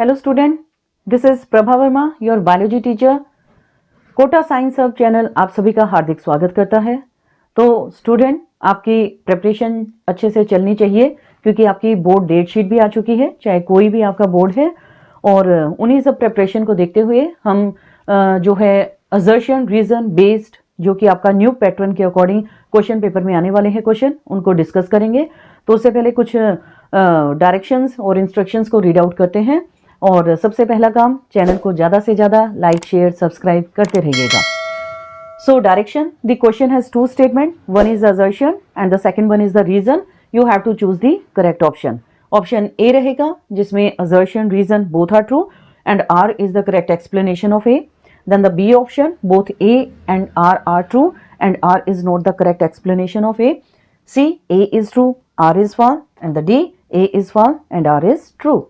Hello student, this is Prabha Verma, your biology teacher. Kota science hub channel आप सभी का हार्दिक स्वागत करता है। तो स्टूडेंट, आपकी प्रिपरेशन अच्छे से चलनी चाहिए क्योंकि आपकी बोर्ड डेट शीट भी आ चुकी है, चाहे कोई भी आपका बोर्ड है। और उन्हीं सब प्रिपरेशन को देखते हुए हम जो है असर्शन रीजन बेस्ड, जो कि आपका न्यू पैटर्न के अकॉर्डिंग क्वेश्चन पेपर में आने वाले हैं क्वेश्चन, उनको डिस्कस करेंगे। तो उससे पहले कुछ डायरेक्शंस और इंस्ट्रक्शंस को रीड आउट करते हैं। और सबसे पहला काम, चैनल को ज़्यादा से ज़्यादा लाइक शेयर सब्सक्राइब करते रहिएगा। So direction, the question has two statement, one is assertion and the second one is the reason. You have to choose the correct option. Option A रहेगा जिसमें assertion reason both are true and R is the correct explanation of A. Then the B option, both A and R are true and R is not the correct explanation of A. C, A is true, R is false, and the D, A is false and R is true.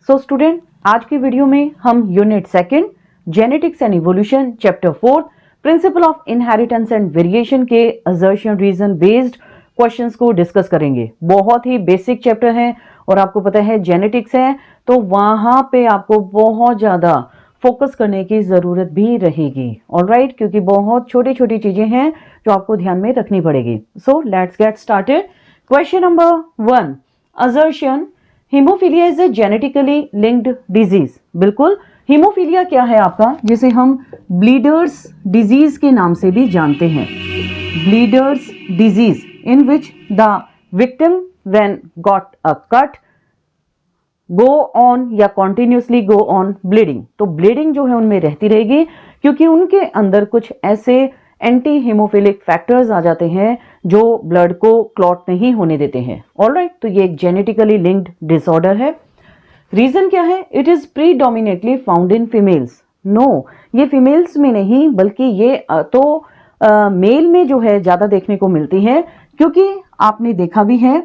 So student, आज की video में हम unit second genetics and evolution chapter 4 principle of inheritance and variation के assertion reason based questions को discuss करेंगे। बहुत ही basic chapter है और आपको पता है जेनेटिक्स है, तो वहां पे आपको बहुत ज्यादा फोकस करने की जरूरत भी रहेगी। ऑलराइट, क्योंकि बहुत छोटी छोटी चीजें हैं जो आपको ध्यान में रखनी पड़ेगी। So let's get started. Question number 1, assertion haemophilia is a genetically linked disease. बिल्कुल, हीमोफीलिया क्या है आपका, जिसे हम ब्लीडर्स डिजीज के नाम से भी जानते हैं। Bleeders disease in which the victim when got a cut go on या कॉन्टिन्यूसली गो ऑन ब्लीडिंग। तो ब्लीडिंग जो है उनमें रहती रहेगी क्योंकि उनके अंदर कुछ ऐसे एंटी हीमोफिलिक फैक्टर्स आ जाते हैं जो ब्लड को क्लॉट नहीं होने देते हैं। ऑलराइट, तो ये एक जेनेटिकली लिंक्ड डिसऑर्डर है। रीजन क्या है? It is predominantly found in females. No, ये फीमेल्स में नहीं बल्कि ये तो मेल में जो है ज्यादा देखने को मिलती है, क्योंकि आपने देखा भी है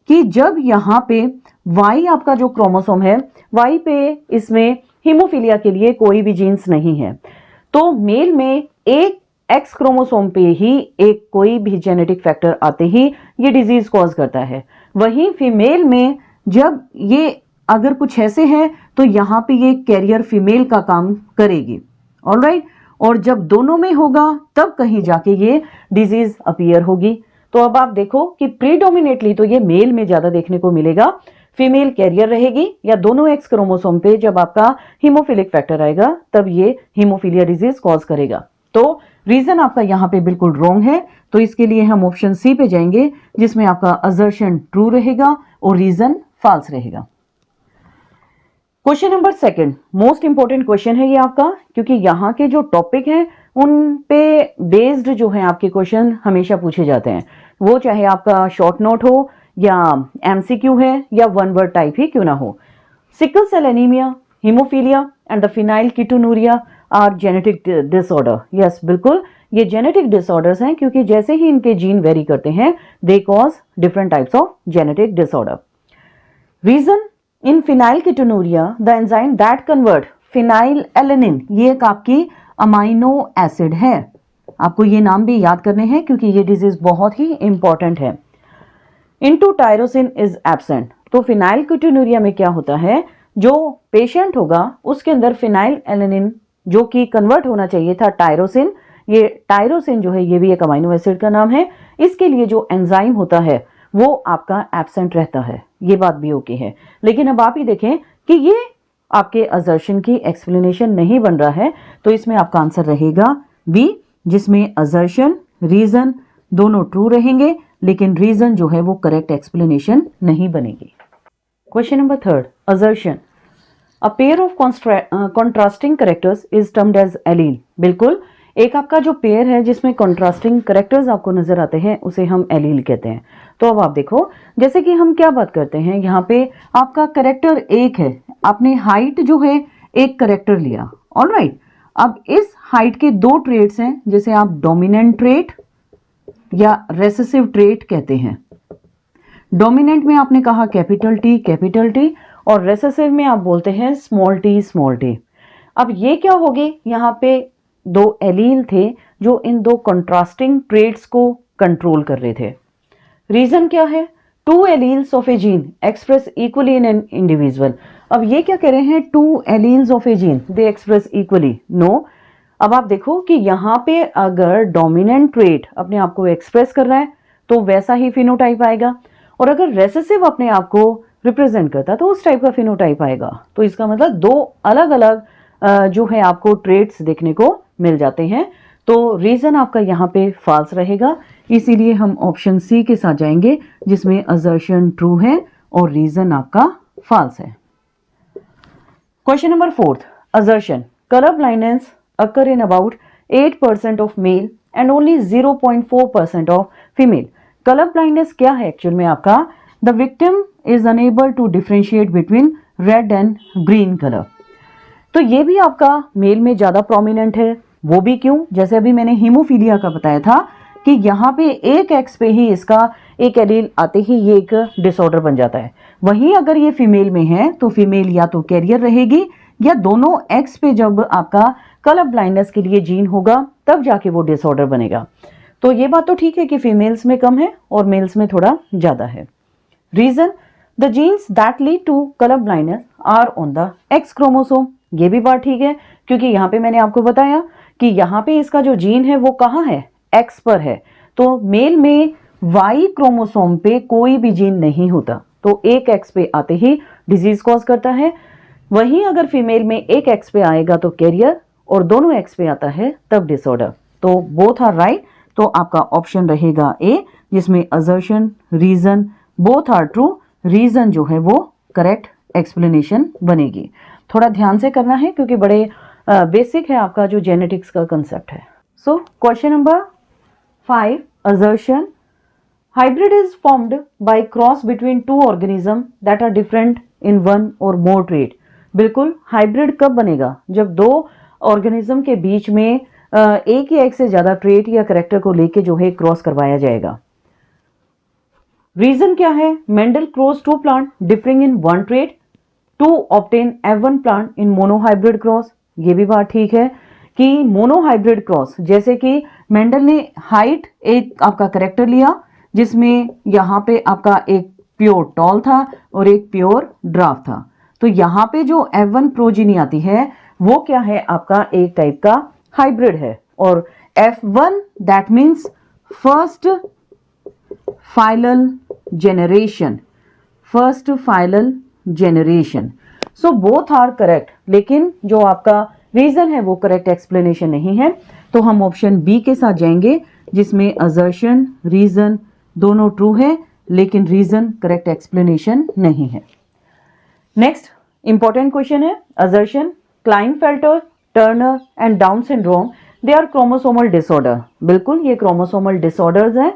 कि जब यहाँ पे वाई आपका जो क्रोमोसोम है, वाई पे इसमें हीमोफीलिया के लिए कोई भी जीन्स नहीं है, तो मेल में एक एक्स क्रोमोसोम पे ही एक कोई भी जेनेटिक फैक्टर आते ही ये डिजीज कॉज करता है। वहीं फीमेल में जब ये अगर कुछ ऐसे है तो यहाँ पे ये कैरियर फीमेल का काम करेगी। ऑलराइट, और जब दोनों में होगा तब कहीं जाके ये डिजीज अपीयर होगी। तो अब आप देखो कि प्रीडोमिनेटली तो ये मेल में ज्यादा देखने को मिलेगा, फीमेल कैरियर रहेगी, या दोनों एक्स क्रोमोसोम पे जब आपका हीमोफिलिक फैक्टर आएगा तब ये हीमोफीलिया डिजीज कॉज करेगा। तो रीजन आपका यहाँ पे बिल्कुल रॉन्ग है, तो इसके लिए हम ऑप्शन सी पे जाएंगे जिसमें आपका असर्शन ट्रू रहेगा और रीजन फॉल्स रहेगा। Question number second, most important question है ये आपका, क्योंकि यहाँ के जो टॉपिक हैं उन पे बेस्ड जो है आपके क्वेश्चन हमेशा पूछे जाते हैं, वो चाहे आपका शॉर्ट नोट हो या एमसीक्यू है या वन वर्ड टाइप ही क्यों ना हो। Sickle cell anaemia, haemophilia and the phenylketonuria are genetic disorder. Yes, बिल्कुल, ये जेनेटिक डिसऑर्डर्स हैं क्योंकि जैसे ही इनके जीन वेरी करते हैं they cause different types of genetic disorder. Reason, in phenylketonuria the enzyme that convert phenylalanine, ये एक आपकी अमाइनो एसिड है। आपको ये नाम भी याद करने हैं क्योंकि ये डिजीज बहुत ही इंपॉर्टेंट है। Into tyrosine is absent. तो फिनाइल कीटोनूरिया में क्या होता है, जो पेशेंट होगा उसके अंदर फिनाइल एलेनिन जो कि कन्वर्ट होना चाहिए था टायरोसिन, ये टायरोसिन जो है ये भी एक अमाइनो एसिड का नाम है, इसके लिए जो एंजाइम होता है वो आपका एब्सेंट रहता है। ये बात भी ओके है, लेकिन अब आप ही देखें कि ये आपके असर्शन की एक्सप्लेनेशन नहीं बन रहा है, तो इसमें आपका आंसर रहेगा बी, जिसमें असर्शन रीजन दोनों ट्रू रहेंगे लेकिन रीजन जो है वो करेक्ट एक्सप्लेनेशन नहीं बनेगी। Question number third, assertion a pair of contrasting characters is termed as allele. बिल्कुल, एक आपका जो पेयर है जिसमें कॉन्ट्रास्टिंग कैरेक्टर्स आपको नजर आते हैं उसे हम एलील कहते हैं। तो अब आप देखो, जैसे कि हम क्या बात करते हैं, यहाँ पे आपका कैरेक्टर एक है, आपने हाइट जो है एक कैरेक्टर लिया। ऑलराइट, अब इस हाइट के दो ट्रेट्स हैं जिसे आप डोमिनेंट ट्रेट या रेसेसिव ट्रेट कहते हैं। डोमिनेंट में आपने कहा कैपिटल टी और रेसेसिव में आप बोलते हैं स्मॉल टी। अब ये क्या हो गए, यहाँ पे दो एलील थे जो इन दो कंट्रास्टिंग ट्रेट्स को कंट्रोल कर रहे थे। रीजन क्या है, two alleles of a gene express equally in an individual. अब ये क्या कह रहे हैं, 2 alleles of a gene they express equally. No, अब आप देखो कि यहाँ पे अगर डोमिनेंट ट्रेट अपने आप को एक्सप्रेस कर रहा है तो वैसा ही फिनोटाइप आएगा, और अगर रेसेसिव अपने आप को रिप्रेजेंट करता है तो उस टाइप का फिनोटाइप आएगा। तो इसका मतलब 2 अलग अलग जो है आपको ट्रेट्स देखने को मिल जाते हैं। तो रीजन आपका यहाँ पे फॉल्स रहेगा, इसीलिए हम ऑप्शन सी के साथ जाएंगे जिसमें असर्शन ट्रू है और रीजन आपका फॉल्स है। Question number 4, assertion color blindness occur in about 8% of male and only 0.4% of female। color blindness क्या है एक्चुअल में आपका, the victim is unable to differentiate between red and green color। तो ये भी आपका मेल में ज्यादा प्रोमिनेंट है, वो भी क्यों, जैसे अभी मैंने हीमोफीलिया का बताया था कि यहाँ पे एक एक्स पे ही इसका एक एलील आते ही ये एक डिसऑर्डर बन जाता है। वहीं अगर ये फीमेल में है तो फीमेल या तो कैरियर रहेगी या दोनों एक्स पे जब आपका कलर ब्लाइंडनेस के लिए जीन होगा तब जाके वो डिसऑर्डर बनेगा। तो ये बात तो ठीक है कि फीमेल्स में कम है और मेल्स में थोड़ा ज्यादा है। Reason, the genes that lead to colour blindness are on the X chromosome. ये भी बात ठीक है क्योंकि यहाँ पे मैंने आपको बताया कि यहाँ पे इसका जो जीन है वो कहाँ है, एक्स पर है। तो मेल में वाई क्रोमोसोम पे कोई भी जीन नहीं होता, तो एक एक्स पे आते ही डिजीज कॉज करता है। वहीं अगर फीमेल में एक एक्स पे आएगा तो कैरियर, और दोनों एक्स पे आता है तब डिसऑर्डर। तो बोथ आर राइट, तो आपका ऑप्शन रहेगा ए जिसमें assertion reason both are true, reason जो है वो करेक्ट एक्सप्लेनेशन बनेगी। थोड़ा ध्यान से करना है क्योंकि बड़े बेसिक है आपका जो जेनेटिक्स का कंसेप्ट है। सो question number 5, assertion hybrid is formed by cross between two organism that are different in one or more trait। बिल्कुल, हाइब्रिड कब बनेगा, जब 2 ऑर्गेनिज्म के बीच में एक या एक से ज्यादा ट्रेट या करेक्टर को लेके जो है क्रॉस करवाया जाएगा। रीजन क्या है, Mendel cross 2 plant differing in 1 trait to obtain F1 plant in monohybrid cross. ये भी बात ठीक है कि मोनोहाइब्रिड क्रॉस, जैसे कि मेंडल ने हाइट एक आपका करेक्टर लिया जिसमें यहाँ पे आपका एक प्योर टॉल था और एक प्योर ड्राफ था, तो यहाँ पे जो F1 प्रोजीनी आती है वो क्या है, आपका एक टाइप का हाइब्रिड है। और F1 that means first filial generation, first filial generation. So both are correct, लेकिन जो आपका रीजन है वो करेक्ट एक्सप्लेनेशन नहीं है, तो हम ऑप्शन बी के साथ जाएंगे जिसमें असर्शन रीजन दोनों ट्रू है लेकिन रीजन करेक्ट एक्सप्लेनेशन नहीं है। नेक्स्ट इंपॉर्टेंट क्वेश्चन है, assertion Klinefelter Turner and Down syndrome they are chromosomal disorder. बिल्कुल, ये क्रोमोसोमल डिसऑर्डर्स हैं।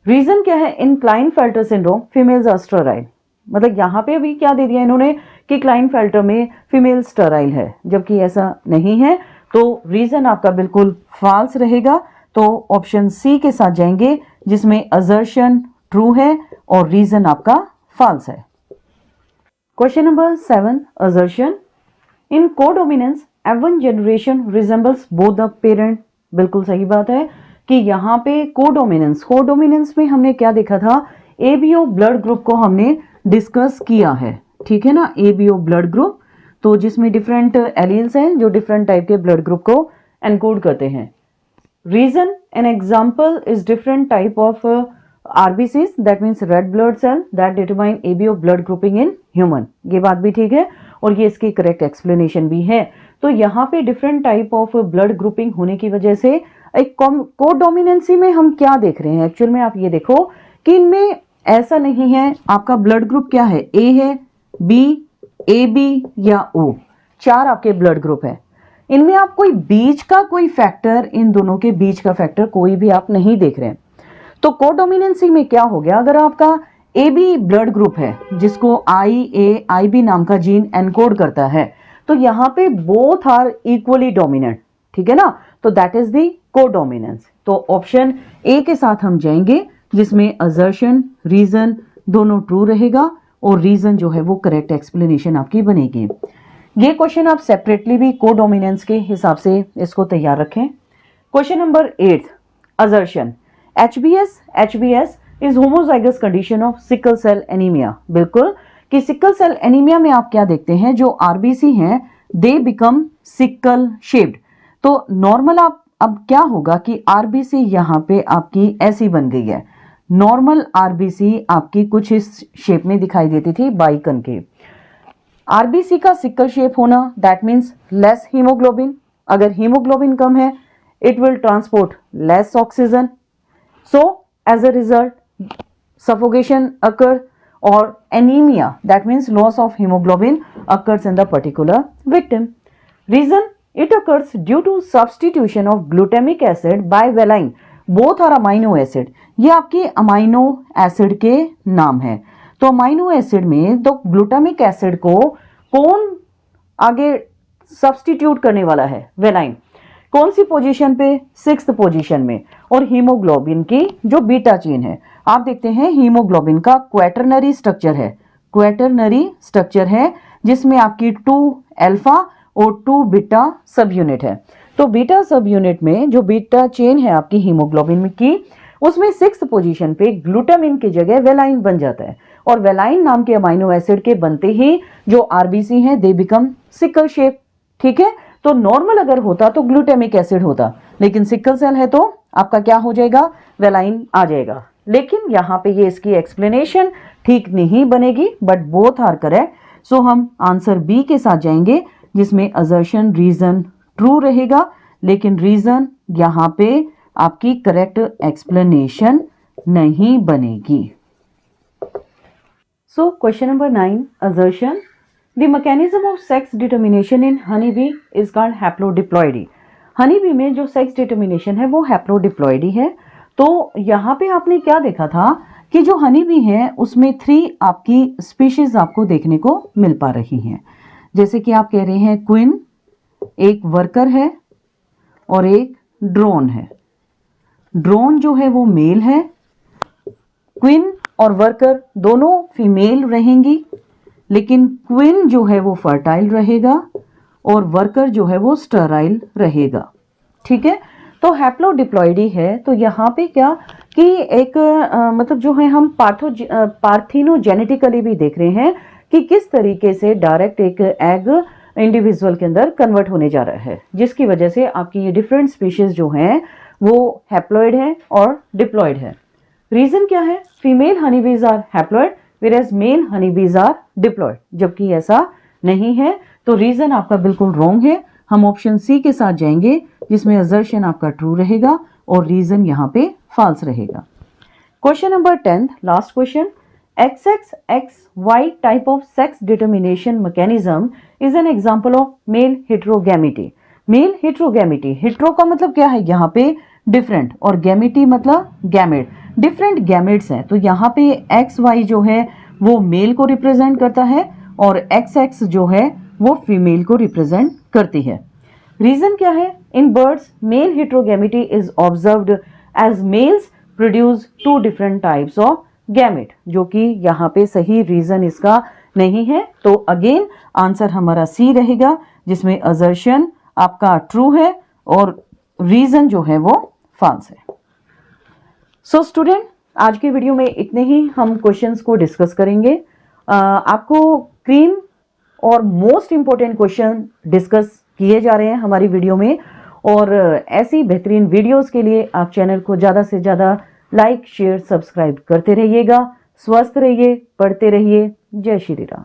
रीजन क्या है, in Klinefelter syndrome females are sterile. मतलब यहाँ पे अभी क्या दे दिया इन्होंने कि क्लाइनफेल्टर में फीमेल स्टेराइल है, जबकि ऐसा नहीं है। तो रीजन आपका बिल्कुल फॉल्स रहेगा, तो ऑप्शन सी के साथ जाएंगे जिसमें असर्शन ट्रू है और रीजन आपका फॉल्स है। Question number 7, assertion in codominance F1 generation resembles both the parent. बिल्कुल सही बात है कि यहाँ पे कोडोमिनेंस में हमने क्या देखा था, एबीओ ब्लड ग्रुप को हमने डिस्कस किया है, ठीक है ना, एबीओ ब्लड ग्रुप, तो जिसमें डिफरेंट एलील्स हैं जो डिफरेंट टाइप के ब्लड ग्रुप को एनकोड करते हैं। Reason, an example is different type of RBCs that means red blood cell that determine ABO blood grouping in human. ये बात भी ठीक है और ये इसकी करेक्ट एक्सप्लेनेशन भी है। तो यहाँ पे different type of blood grouping होने की वजह से एक कोडोमिनेंसी में हम क्या देख रहे हैं, एक्चुअल में आप ये देखो कि इनमें ऐसा नहीं है आपका ब्लड ग्रुप क्या है, ए है, बी, AB या O, 4 आपके ब्लड ग्रुप है। इनमें आप कोई बीच का कोई फैक्टर, इन दोनों के बीच का फैक्टर कोई भी आप नहीं देख रहे हैं। तो कोडोमिनेंसी में क्या हो गया, अगर आपका AB ब्लड ग्रुप है जिसको IAIB नाम का जीन एनकोड करता है, तो यहाँ पे बोथ आर इक्वली डोमिनेंट, ठीक है ना, तो दैट इज द कोडोमिनेंस। तो ऑप्शन ए के साथ हम जाएंगे जिसमें असर्शन रीजन दोनों ट्रू रहेगा और रीजन जो है वो करेक्ट एक्सप्लेनेशन आपकी बनेगी। ये क्वेश्चन आप सेपरेटली भी कोडोमिनेंस के हिसाब से इसको तैयार रखें। Question number 8, assertion HBS is homozygous condition of sickle cell anaemia. बिल्कुल, कि सिकल सेल एनीमिया में आप क्या देखते हैं, जो आरबीसी हैं दे बिकम सिकल शेप्ड। तो नॉर्मल आप अब क्या होगा कि आरबीसी यहाँ पे आपकी ऐसी बन गई है, नॉर्मल आरबीसी आपकी कुछ इस शेप में दिखाई देती थी बाइकनकेव। आरबीसी का सिकल शेप होना दैट मीन्स लेस हीमोग्लोबिन। अगर हीमोग्लोबिन कम है it will transport less oxygen, so as a result suffocation occur or anemia, that means loss of hemoglobin occurs in the particular victim. Reason, it occurs due to substitution of glutamic acid by valine. Both are amino acid. ये आपके amino acid के नाम है। तो amino acid में तो glutamic acid को कौन आगे सब्सटीट्यूट करने वाला है, वेलाइन। कौन सी पोजीशन पे, 6th पोजीशन में। और हीमोग्लोबिन की जो बीटा चेन है, आप देखते हैं हीमोग्लोबिन का क्वेटरनरी स्ट्रक्चर है, क्वेटरनरी स्ट्रक्चर है जिसमें आपकी 2 अल्फा और 2 बीटा सब यूनिट है। तो बीटा सब यूनिट में जो बीटा चेन है आपकी हीमोग्लोबिन की, उसमें 6th पोजीशन पे ग्लूटामिन की जगह वेलाइन बन जाता है। और वेलाइन नाम के अमाइनो एसिड के बनते ही जो आरबीसी हैं दे बिकम सिकल शेप। ठीक है, तो नॉर्मल अगर होता तो ग्लूटामिक एसिड होता, लेकिन सिकल सेल है तो आपका क्या हो जाएगा, वेलाइन आ जाएगा। लेकिन यहाँ पे ये इसकी एक्सप्लेनेशन ठीक नहीं बनेगी, बट बोथ आर करेक्ट। सो हम आंसर बी के साथ जाएंगे जिसमें असर्शन रीजन ट्रू रहेगा, लेकिन रीजन यहाँ पे आपकी करेक्ट एक्सप्लेनेशन नहीं बनेगी। So question number 9, assertion the mechanism of sex determination in honey bee is called haplodiploidy. Honey bee में जो सेक्स डिटर्मिनेशन है वो हैप्लोडिप्लॉइडी है। तो यहाँ पे आपने क्या देखा था कि जो हनी बी है उसमें 3 आपकी स्पीशीज आपको देखने को मिल पा रही हैं। जैसे कि आप कह रहे हैं क्वीन, एक वर्कर है और एक ड्रोन है। ड्रोन जो है वो मेल है, क्वीन और वर्कर दोनों फीमेल रहेंगी, लेकिन क्वीन जो है वो फर्टाइल रहेगा और वर्कर जो है वो स्टराइल रहेगा। ठीक है, तो हैप्लोडिप्लॉइडी है। तो यहाँ पे क्या कि एक मतलब जो है हम पार्थिनोजेनेटिकली भी देख रहे हैं कि किस तरीके से डायरेक्ट एक एग इंडिविजुअल के अंदर कन्वर्ट होने जा रहा है, जिसकी वजह से आपकी ये डिफरेंट स्पीशीज जो हैं वो हैप्लॉइड है और डिप्लॉइड है। रीजन क्या है, female honeybees are haploid whereas male honeybees are diploid, जबकि ऐसा नहीं है। तो रीजन आपका बिल्कुल रॉन्ग है। हम ऑप्शन सी के साथ जाएंगे जिसमें असर्शन आपका ट्रू रहेगा और रीजन यहाँ पे फॉल्स रहेगा। Question number 10, last question, XXXY type of sex determination mechanism is an example of male heterogamety. Male heterogamety, hetero का मतलब क्या है यहाँ पे डिफरेंट, और गैमिटी मतलब गैमेट, डिफरेंट गैमेट्स हैं। तो यहाँ पे XY जो है वो मेल को रिप्रेजेंट करता है और XX जो है वो फीमेल को रिप्रेजेंट करती है। रीजन क्या है, in birds male heterogamety is observed as males produce 2 different types of gamete, जो कि यहाँ पे सही रीजन इसका नहीं है। तो अगेन आंसर हमारा सी रहेगा जिसमें असर्शन आपका ट्रू है और रीजन जो है वो फॉल्स है। सो स्टूडेंट, आज के वीडियो में इतने ही हम क्वेश्चंस को डिस्कस करेंगे। आपको क्रीम और मोस्ट इंपॉर्टेंट क्वेश्चन डिस्कस किए जा रहे हैं हमारी वीडियो में, और ऐसी बेहतरीन वीडियोस के लिए आप चैनल को ज़्यादा से ज़्यादा लाइक, शेयर, सब्सक्राइब करते रहिएगा। स्वस्थ रहिए, पढ़ते रहिए। जय श्री राम।